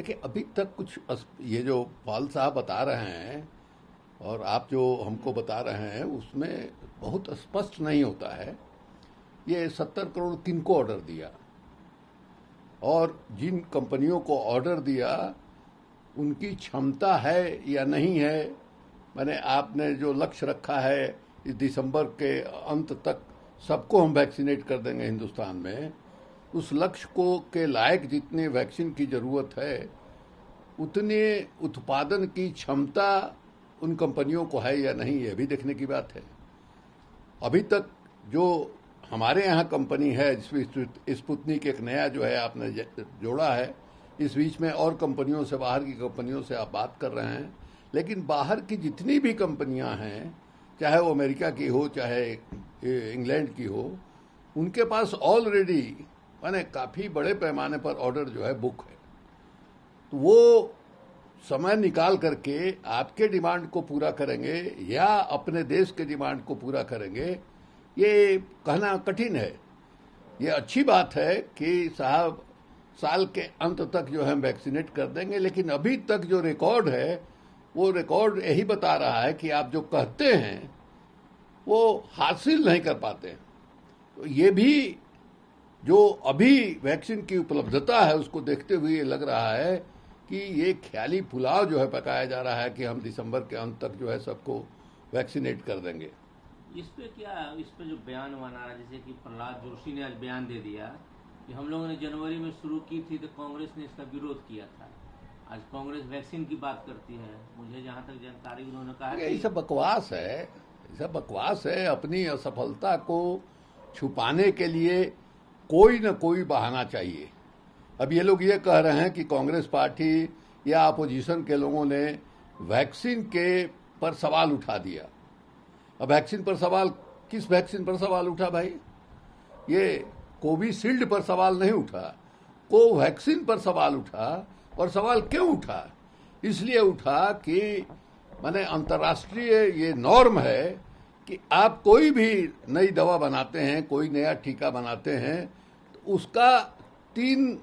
देखिए, अभी तक कुछ ये जो पाल साहब बता रहे हैं और आप जो हमको बता रहे हैं उसमें बहुत स्पष्ट नहीं होता है। ये 70 करोड़ किनको ऑर्डर दिया और जिन कंपनियों को ऑर्डर दिया उनकी क्षमता है या नहीं है। मैंने आपने जो लक्ष्य रखा है इस दिसंबर के अंत तक सबको हम वैक्सीनेट कर देंगे हिंदुस्तान में, उस लक्ष्य को के लायक जितने वैक्सीन की ज़रूरत है उतने उत्पादन की क्षमता उन कंपनियों को है या नहीं, ये भी देखने की बात है। अभी तक जो हमारे यहाँ कंपनी है जिसमें स्पुतनिक एक नया जो है आपने जोड़ा है, इस बीच में और कंपनियों से, बाहर की कंपनियों से आप बात कर रहे हैं, लेकिन बाहर की जितनी भी कंपनियां हैं, चाहे वो अमेरिका की हो चाहे इंग्लैंड की हो, उनके पास ऑलरेडी माने काफ़ी बड़े पैमाने पर ऑर्डर जो है बुक है। तो वो समय निकाल करके आपके डिमांड को पूरा करेंगे या अपने देश के डिमांड को पूरा करेंगे, ये कहना कठिन है। ये अच्छी बात है कि साहब साल के अंत तक जो है हम वैक्सीनेट कर देंगे, लेकिन अभी तक जो रिकॉर्ड है वो रिकॉर्ड यही बता रहा है कि आप जो कहते हैं वो हासिल नहीं कर पाते हैं। तो ये भी जो अभी वैक्सीन की उपलब्धता है उसको देखते हुए ये लग रहा है कि ये ख्याली पुलाव जो है पकाया जा रहा है कि हम दिसंबर के अंत तक जो है सबको वैक्सीनेट कर देंगे। इस पे जो बयान बना रहा है, जैसे कि प्रहलाद जोशी ने आज बयान दे दिया कि हम लोगों ने जनवरी में शुरू की थी तो कांग्रेस ने इसका विरोध किया था। आज कांग्रेस वैक्सीन की बात करती है। मुझे जहां तक जानकारी उन्होंने कहा ये सब बकवास है, ये सब बकवास है। अपनी असफलता को छुपाने के लिए कोई न कोई बहाना चाहिए। अब ये लोग ये कह रहे हैं कि कांग्रेस पार्टी या अपोजिशन के लोगों ने वैक्सीन के पर सवाल उठा दिया। अब वैक्सीन पर सवाल, किस वैक्सीन पर सवाल उठा भाई? ये कोविशील्ड पर सवाल नहीं उठा, कोवैक्सीन पर सवाल उठा। और सवाल क्यों उठा? इसलिए उठा कि माने अंतर्राष्ट्रीय ये नॉर्म है कि आप कोई भी नई दवा बनाते हैं, कोई नया टीका बनाते हैं, तो उसका 3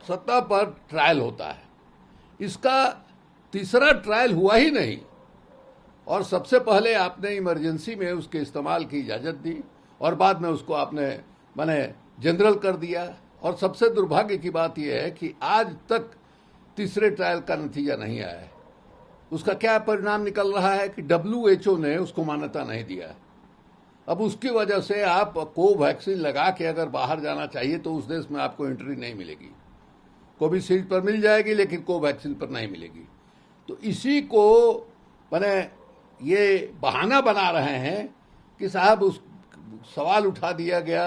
सतह पर ट्रायल होता है। इसका तीसरा ट्रायल हुआ ही नहीं और सबसे पहले आपने इमरजेंसी में उसके इस्तेमाल की इजाज़त दी और बाद में उसको आपने माने जनरल कर दिया। और सबसे दुर्भाग्य की बात यह है कि आज तक तीसरे ट्रायल का नतीजा नहीं आया है। उसका क्या परिणाम निकल रहा है कि WHO ने उसको मान्यता नहीं दिया। अब उसकी वजह से आप कोवैक्सीन लगा के अगर बाहर जाना चाहिए तो उस देश में आपको एंट्री नहीं मिलेगी। कोविशील्ड पर मिल जाएगी लेकिन कोवैक्सीन पर नहीं मिलेगी। तो इसी को मैंने ये बहाना बना रहे हैं कि साहब उस सवाल उठा दिया गया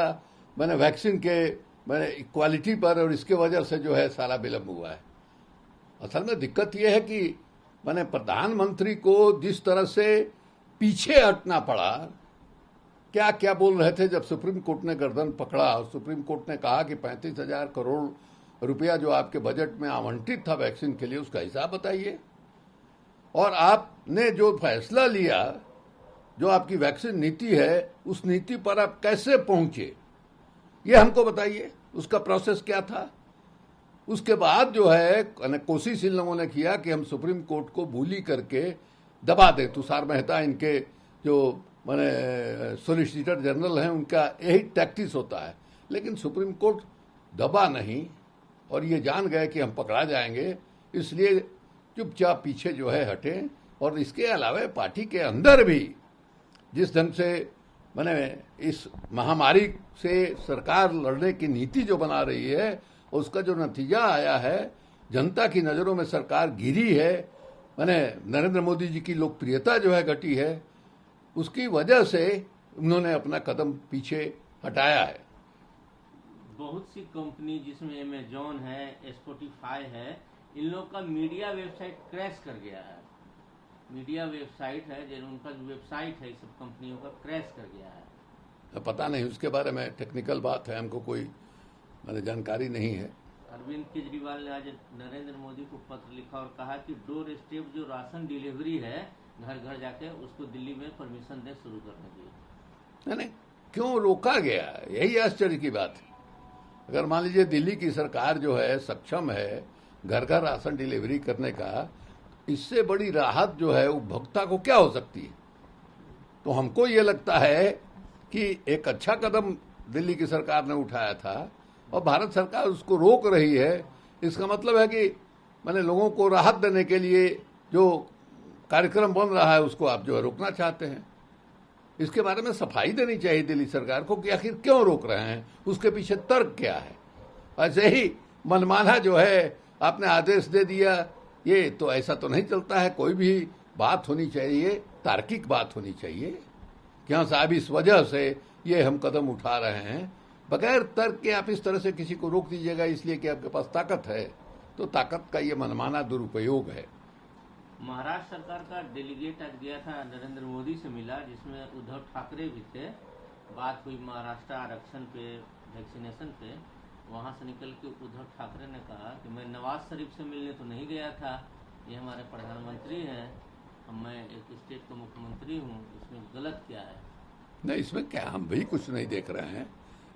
मैंने वैक्सीन के मैंने क्वालिटी पर और इसके वजह से जो है सारा विलम्ब हुआ है। असल में दिक्कत यह है कि मैंने प्रधानमंत्री को जिस तरह से पीछे हटना पड़ा, क्या क्या बोल रहे थे जब सुप्रीम कोर्ट ने गर्दन पकड़ा और सुप्रीम कोर्ट ने कहा कि 35,000 करोड़ रुपया जो आपके बजट में आवंटित था वैक्सीन के लिए उसका हिसाब बताइए। और आपने जो फैसला लिया, जो आपकी वैक्सीन नीति है, उस नीति पर आप कैसे पहुंचे ये हमको बताइए। उसका प्रोसेस क्या था? उसके बाद जो है कोशिश इन लोगों ने किया कि हम सुप्रीम कोर्ट को bully करके दबा दें। तुषार मेहता इनके जो माने सॉलिसिटर जनरल हैं उनका यही टैक्टिस होता है, लेकिन सुप्रीम कोर्ट दबा नहीं और ये जान गए कि हम पकड़ा जाएंगे, इसलिए चुपचाप पीछे जो है हटे। और इसके अलावा पार्टी के अंदर भी जिस ढंग से माने इस महामारी से सरकार लड़ने की नीति जो बना रही है उसका जो नतीजा आया है, जनता की नज़रों में सरकार गिरी है, माने नरेंद्र मोदी जी की लोकप्रियता जो है घटी है, उसकी वजह से उन्होंने अपना कदम पीछे हटाया है। बहुत सी कंपनी जिसमें अमेजॉन है, स्पॉटिफाई है, इन लोग का मीडिया वेबसाइट क्रैश कर गया है। मीडिया वेबसाइट है जो उनका जो वेबसाइट है सब कंपनियों का क्रैश कर गया है। पता नहीं उसके बारे में, टेक्निकल बात है, हमको कोई मैंने जानकारी नहीं है। अरविंद केजरीवाल ने आज नरेंद्र मोदी को पत्र लिखा और कहा कि डोर स्टेप जो राशन डिलीवरी है घर घर जाके उसको दिल्ली में परमिशन दे शुरू करने की। नहीं, क्यों रोका गया? यही आश्चर्य की बात है। अगर मान लीजिए दिल्ली की सरकार जो है सक्षम है घर घर राशन डिलीवरी करने का, इससे बड़ी राहत जो है उपभोक्ता को क्या हो सकती है। तो हमको ये लगता है कि एक अच्छा कदम दिल्ली की सरकार ने उठाया था और भारत सरकार उसको रोक रही है। इसका मतलब है कि मैंने लोगों को राहत देने के लिए जो कार्यक्रम बन रहा है उसको आप जो है रोकना चाहते हैं। इसके बारे में सफाई देनी चाहिए दिल्ली सरकार को कि आखिर क्यों रोक रहे हैं, उसके पीछे तर्क क्या है। ऐसे ही मनमाना जो है आपने आदेश दे दिया, ये तो ऐसा तो नहीं चलता है। कोई भी बात होनी चाहिए, तार्किक बात होनी चाहिए कि हाँ साहब इस वजह से ये हम कदम उठा रहे हैं। बगैर तर्क के आप इस तरह से किसी को रोक दीजिएगा इसलिए कि आपके पास ताकत है, तो ताकत का ये मनमाना दुरुपयोग है। महाराष्ट्र सरकार का डेलीगेट आज गया था, नरेंद्र मोदी से मिला, जिसमें उद्धव ठाकरे भी थे। बात हुई महाराष्ट्र आरक्षण पे, वैक्सीनेशन पे। वहां से निकल के उद्धव ठाकरे ने कहा कि मैं नवाज शरीफ से मिलने तो नहीं गया था, ये हमारे प्रधानमंत्री हैं, मैं एक स्टेट का मुख्यमंत्री हूँ, इसमें गलत क्या है। नहीं, इसमें क्या, हम भी कुछ नहीं देख रहे हैं।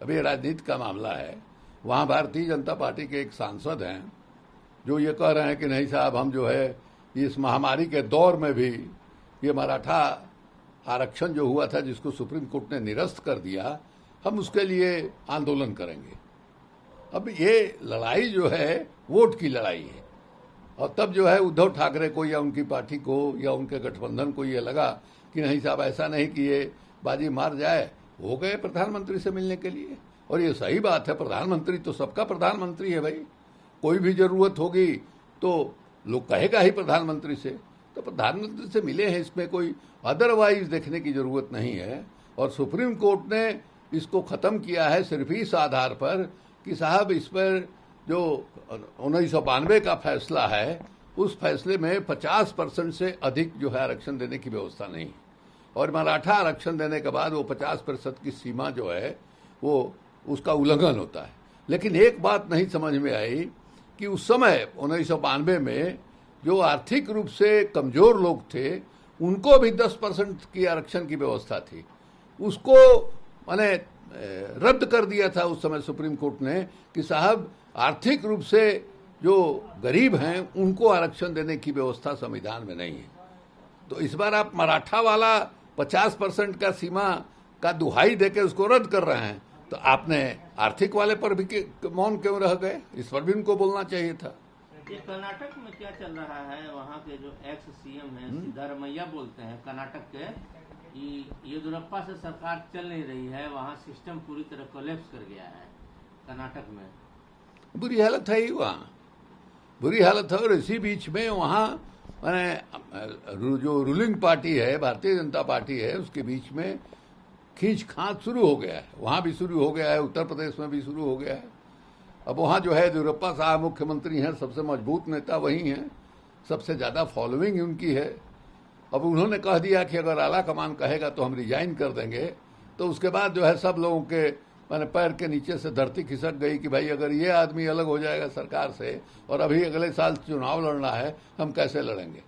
अभी राजनीति का मामला है। वहाँ भारतीय जनता पार्टी के एक सांसद हैं जो ये कह रहे हैं कि नहीं साहब, हम जो है इस महामारी के दौर में भी ये मराठा आरक्षण जो हुआ था जिसको सुप्रीम कोर्ट ने निरस्त कर दिया, हम उसके लिए आंदोलन करेंगे। अब ये लड़ाई जो है वोट की लड़ाई है। और तब जो है उद्धव ठाकरे को या उनकी पार्टी को या उनके गठबंधन को ये लगा कि नहीं साहब ऐसा नहीं कि ये बाजी मार जाए, हो गए प्रधानमंत्री से मिलने के लिए। और ये सही बात है, प्रधानमंत्री तो सबका प्रधानमंत्री है भाई। कोई भी जरूरत होगी तो लोग कहेगा ही प्रधानमंत्री से, तो प्रधानमंत्री से मिले हैं, इसमें कोई अदरवाइज देखने की जरूरत नहीं है। और सुप्रीम कोर्ट ने इसको खत्म किया है सिर्फ इस आधार पर कि साहब इस पर जो 1992 का फैसला है उस फैसले में 50% से अधिक जो है आरक्षण देने की व्यवस्था नहीं। और मराठा आरक्षण देने के बाद वो 50% की सीमा जो है वो उसका उल्लंघन होता है। लेकिन एक बात नहीं समझ में आई कि उस समय 1992 में जो आर्थिक रूप से कमजोर लोग थे उनको भी 10% की आरक्षण की व्यवस्था थी, उसको मैंने रद्द कर दिया था उस समय सुप्रीम कोर्ट ने कि साहब आर्थिक रूप से जो गरीब हैं उनको आरक्षण देने की व्यवस्था संविधान में नहीं है। तो इस बार आप मराठा वाला 50% का सीमा का दुहाई देके उसको रद्द कर रहे हैं, तो आपने आर्थिक वाले पर भी मौन क्यों रह गए? इस पर भी उनको बोलना चाहिए था। ये कर्नाटक में क्या चल रहा है, वहाँ के जो एक्स सीएम हैं सिद्धारमैया बोलते हैं कर्नाटक के, येदियुरप्पा से सरकार चल नहीं रही है, वहाँ सिस्टम पूरी तरह कोलैप्स कर गया है। कर्नाटक में बुरी हालत है ही, वहाँ बुरी हालत है। और इसी बीच में वहाँ मैंने जो रूलिंग पार्टी है भारतीय जनता पार्टी है उसके बीच में खींच खांच शुरू हो गया है। वहाँ भी शुरू हो गया है, उत्तर प्रदेश में भी शुरू हो गया है। अब वहाँ जो है येदियुरप्पा साहब मुख्यमंत्री हैं, सबसे मजबूत नेता वही हैं, सबसे ज्यादा फॉलोइंग उनकी है। अब उन्होंने कह दिया कि अगर आला कमान कहेगा तो हम रिजाइन कर देंगे। तो उसके बाद जो है सब लोगों के मैंने पैर के नीचे से धरती खिसक गई कि भाई अगर ये आदमी अलग हो जाएगा सरकार से और अभी अगले साल चुनाव लड़ना है, हम कैसे लड़ेंगे।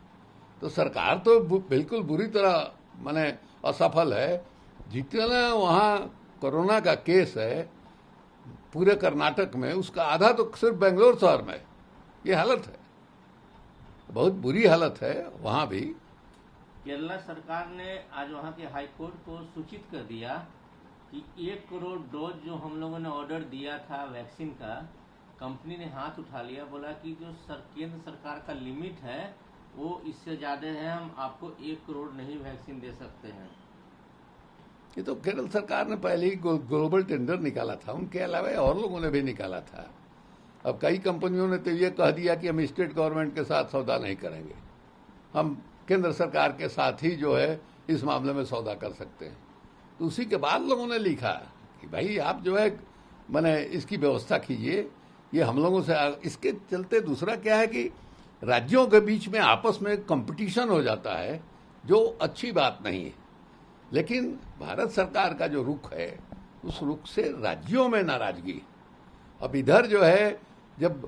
तो सरकार तो बिल्कुल बुरी तरह मैंने असफल है। जितना वहाँ कोरोना का केस है पूरे कर्नाटक में, उसका आधा तो सिर्फ बेंगलोर शहर में ये हालत है। बहुत बुरी हालत है वहाँ भी। केरला सरकार ने आज वहाँ के हाई कोर्ट को सूचित कर दिया कि 1 करोड़ डोज जो हम लोगों ने ऑर्डर दिया था वैक्सीन का, कंपनी ने हाथ उठा लिया, बोला कि जो केंद्र सरकार का लिमिट है वो इससे ज्यादा है, हम आपको 1 करोड़ नहीं वैक्सीन दे सकते हैं। ये तो केरल सरकार ने पहले ही ग्लोबल टेंडर निकाला था, उनके अलावा और लोगों ने भी निकाला था। अब कई कंपनियों ने तो ये कह दिया कि हम स्टेट गवर्नमेंट के साथ सौदा नहीं करेंगे, हम केंद्र सरकार के साथ ही जो है इस मामले में सौदा कर सकते हैं। तो उसी के बाद लोगों ने लिखा कि भाई आप जो है मैंने इसकी व्यवस्था कीजिए, ये हम लोगों से। इसके चलते दूसरा क्या है कि राज्यों के बीच में आपस में कंपटीशन हो जाता है, जो अच्छी बात नहीं है। लेकिन भारत सरकार का जो रुख है उस रुख से राज्यों में नाराजगी। अब इधर जो है जब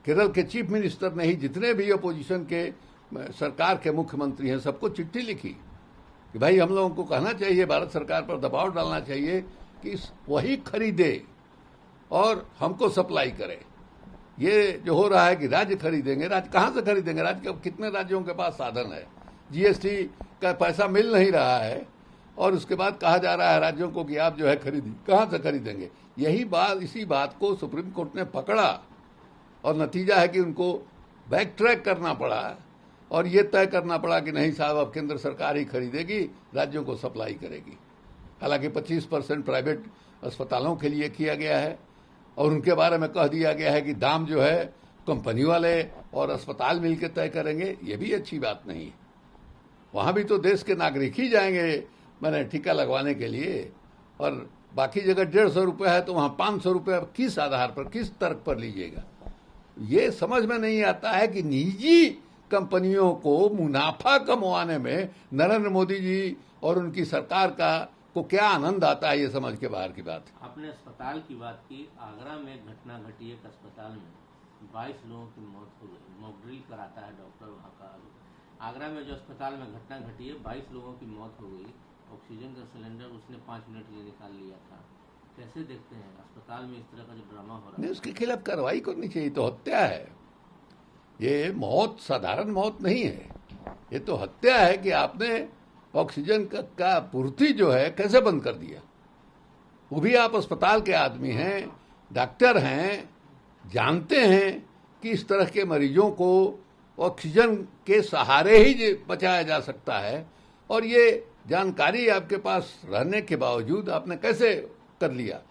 केरल के चीफ मिनिस्टर ने ही जितने भी अपोजिशन के सरकार के मुख्यमंत्री हैं सबको चिट्ठी लिखी कि भाई हम लोगों को कहना चाहिए, भारत सरकार पर दबाव डालना चाहिए कि वही खरीदे और हमको सप्लाई करे। ये जो हो रहा है कि राज्य खरीदेंगे, राज्य कहाँ से खरीदेंगे? राज्य कितने राज्यों के पास साधन है? जीएसटी का पैसा मिल नहीं रहा है और उसके बाद कहा जा रहा है राज्यों को कि आप जो है खरीदी, कहाँ से खरीदेंगे? इसी बात को सुप्रीम कोर्ट ने पकड़ा और नतीजा है कि उनको बैक ट्रैक करना पड़ा और ये तय करना पड़ा कि नहीं साहब, अब केंद्र सरकार ही खरीदेगी, राज्यों को सप्लाई करेगी। हालांकि 25% प्राइवेट अस्पतालों के लिए किया गया है और उनके बारे में कह दिया गया है कि दाम जो है कंपनी वाले और अस्पताल मिलकर तय करेंगे। ये भी अच्छी बात नहीं है। वहां भी तो देश के नागरिक ही जाएंगे मैंने टीका लगवाने के लिए, और बाकी जगह 150 रुपये है तो वहां 500 रुपये किस आधार पर, किस तर्क पर लीजिएगा? ये समझ में नहीं आता है कि निजी कंपनियों को मुनाफा कमवाने में नरेंद्र मोदी जी और उनकी सरकार को क्या आनंद आता है, ये समझ के बाहर की बात है। आपने अस्पताल की बात की। आगरा में घटना घटी, एक अस्पताल में 22 लोगों की मौत हो गई। मॉक ड्रिल कराता है डॉक्टर वहाँ का। आगरा में जो अस्पताल में घटना घटी है, 22 लोगों की मौत हो गई। ऑक्सीजन का सिलेंडर उसने 5 मिनट के लिए निकाल लिया था। कैसे देखते हैं अस्पताल में इस तरह का जो ड्रामा हो रहा है? उसके खिलाफ कार्रवाई करनी चाहिए। तो हत्या है, ये मौत साधारण मौत नहीं है, ये तो हत्या है कि आपने ऑक्सीजन का पूर्ति जो है कैसे बंद कर दिया। वो भी आप अस्पताल के आदमी हैं, डॉक्टर हैं, जानते हैं कि इस तरह के मरीजों को ऑक्सीजन के सहारे ही बचाया जा सकता है, और ये जानकारी आपके पास रहने के बावजूद आपने कैसे कर लिया?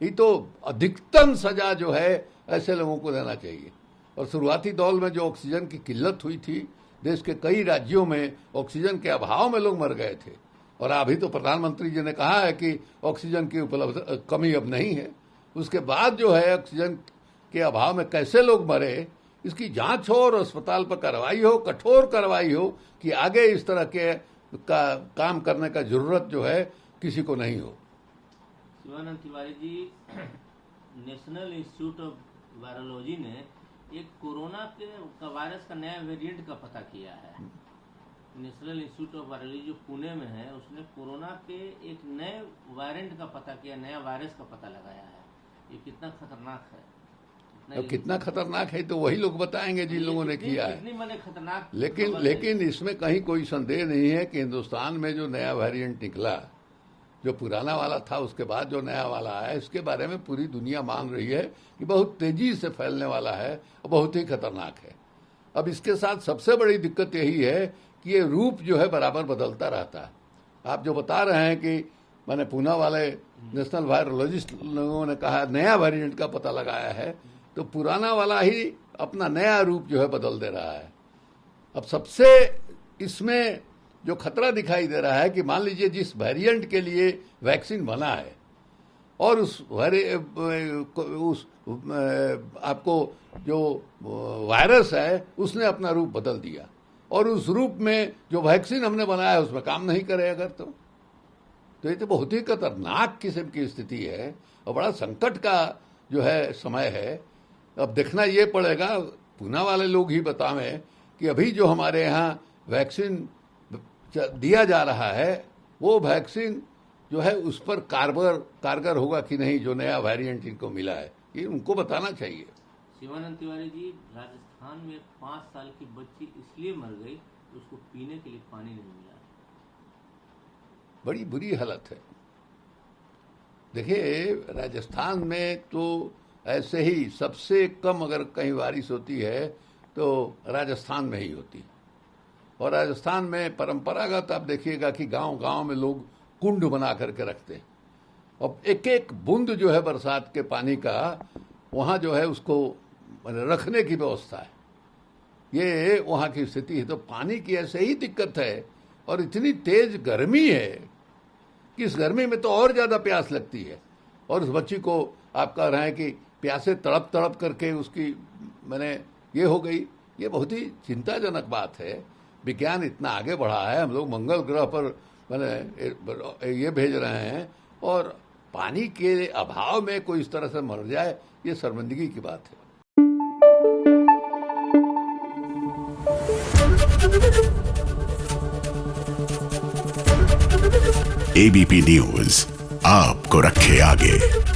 ये तो अधिकतम सजा जो है ऐसे लोगों को देना चाहिए। और शुरुआती दौर में जो ऑक्सीजन की किल्लत हुई थी, देश के कई राज्यों में ऑक्सीजन के अभाव में लोग मर गए थे, और अभी तो प्रधानमंत्री जी ने कहा है कि ऑक्सीजन की कमी अब नहीं है। उसके बाद जो है ऑक्सीजन के अभाव में कैसे लोग मरे, इसकी जांच हो और अस्पताल पर कार्रवाई हो, कठोर कार्रवाई हो कि आगे इस तरह के काम करने का जरूरत जो है किसी को नहीं हो। Shivanand Tiwari ji, national institute of virology ने एक कोरोना के वायरस का नया वेरिएंट का पता किया है। नेशनल इंस्टीट्यूट ऑफ वायरोलॉजी जो पुणे में है, उसने कोरोना के एक नए वेरिएंट का पता किया, नया वायरस का पता लगाया है। ये कितना खतरनाक है? अब कितना खतरनाक है तो वही लोग बताएंगे जिन लोगों ने किया है। खतरनाक लेकिन इसमें कहीं कोई संदेह नहीं है कि हिंदुस्तान में जो नया वेरिएंट निकला, जो पुराना वाला था उसके बाद जो नया वाला आया, इसके बारे में पूरी दुनिया मान रही है कि बहुत तेजी से फैलने वाला है और बहुत ही खतरनाक है। अब इसके साथ सबसे बड़ी दिक्कत यही है कि ये रूप जो है बराबर बदलता रहता है। आप जो बता रहे हैं कि मैंने पूना वाले नेशनल वायरोलॉजिस्ट लोगों ने कहा नया वेरिएंट का पता लगाया है, तो पुराना वाला ही अपना नया रूप जो है बदल दे रहा है। अब सबसे इसमें जो खतरा दिखाई दे रहा है कि मान लीजिए जिस वेरिएंट के लिए वैक्सीन बना है और उस आपको जो वायरस है उसने अपना रूप बदल दिया, और उस रूप में जो वैक्सीन हमने बनाया उसमें काम नहीं करे अगर तो ये तो बहुत ही खतरनाक किस्म की स्थिति है और बड़ा संकट का जो है समय है। अब देखना ये पड़ेगा, पूना वाले लोग ही बतावें कि अभी जो हमारे यहाँ वैक्सीन दिया जा रहा है वो वैक्सीन जो है उस पर कारगर होगा कि नहीं, जो नया वेरिएंट इनको मिला है, ये उनको बताना चाहिए। शिवानंद तिवारी जी, राजस्थान में 5 साल की बच्ची इसलिए मर गई उसको पीने के लिए पानी नहीं मिला। बड़ी बुरी हालत है। देखिए राजस्थान में तो ऐसे ही सबसे कम अगर कहीं बारिश होती है तो राजस्थान में ही होती है, और राजस्थान में परंपरागत आप देखिएगा कि गांव-गांव में लोग कुंड बना करके रखते हैं, और एक एक बूंद जो है बरसात के पानी का वहाँ जो है उसको रखने की व्यवस्था है। ये वहाँ की स्थिति है। तो पानी की ऐसे ही दिक्कत है, और इतनी तेज गर्मी है कि इस गर्मी में तो और ज़्यादा प्यास लगती है, और उस बच्ची को आप कह रहे हैं कि प्यासे तड़प तड़प करके उसकी ये हो गई। ये बहुत ही चिंताजनक बात है। विज्ञान इतना आगे बढ़ा है, हम लोग मंगल ग्रह पर ये भेज रहे हैं, और पानी के अभाव में कोई इस तरह से मर जाए, ये शर्मिंदगी की बात है। एबीपी न्यूज आपको रखे आगे।